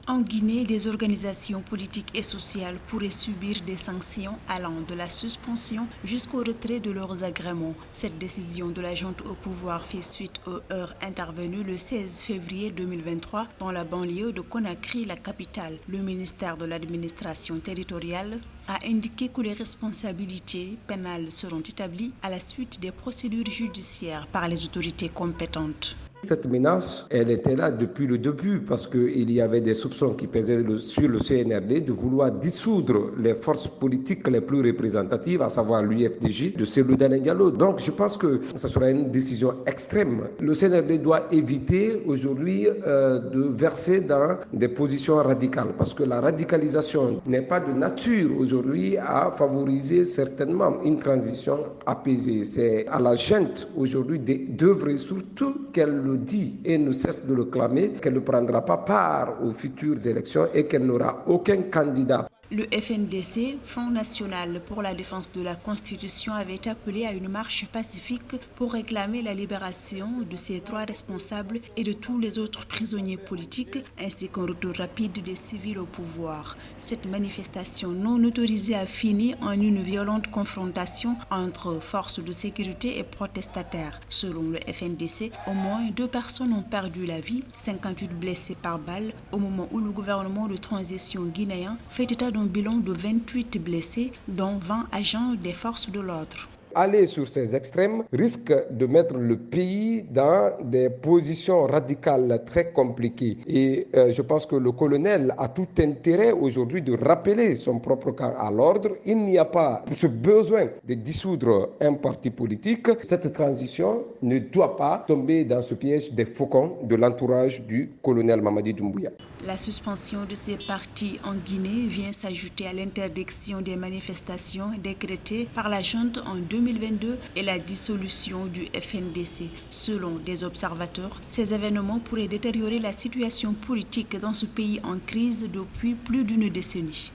En Guinée, des organisations politiques et sociales pourraient subir des sanctions allant de la suspension jusqu'au retrait de leurs agréments. Cette décision de la junte au pouvoir fait suite aux heurts intervenus le 16 février 2023 dans la banlieue de Conakry, la capitale. Le ministère de l'administration territoriale a indiqué que les responsabilités pénales seront établies à la suite des procédures judiciaires par les autorités compétentes. Cette menace, elle était là depuis le début parce qu'il y avait des soupçons qui pesaient sur le CNRD de vouloir dissoudre les forces politiques les plus représentatives, à savoir l'UFDJ de Cellou Dalein Diallo. Donc je pense que ce sera une décision extrême. Le CNRD doit éviter aujourd'hui de verser dans des positions radicales parce que la radicalisation n'est pas de nature aujourd'hui à favoriser certainement une transition apaisée. C'est à la junte aujourd'hui d'œuvrer surtout qu'elle le dit et ne cesse de le clamer, qu'elle ne prendra pas part aux futures élections et qu'elle n'aura aucun candidat. Le FNDC, Front National pour la défense de la Constitution, avait appelé à une marche pacifique pour réclamer la libération de ces trois responsables et de tous les autres prisonniers politiques, ainsi qu'un retour rapide des civils au pouvoir. Cette manifestation non autorisée a fini en une violente confrontation entre forces de sécurité et protestataires. Selon le FNDC, au moins 2 personnes ont perdu la vie, 58 blessés par balle, au moment où le gouvernement de transition guinéen fait état d'un bilan de 28 blessés, dont 20 agents des forces de l'ordre. Aller sur ces extrêmes risque de mettre le pays dans des positions radicales très compliquées. Et je pense que le colonel a tout intérêt aujourd'hui de rappeler son propre camp à l'ordre. Il n'y a pas ce besoin de dissoudre un parti politique. Cette transition ne doit pas tomber dans ce piège des faucons de l'entourage du colonel Mamadi Doumbouya. La suspension de ces partis en Guinée vient s'ajouter à l'interdiction des manifestations décrétées par la junte en 2022 et la dissolution du FNDC. Selon des observateurs, ces événements pourraient détériorer la situation politique dans ce pays en crise depuis plus d'une décennie.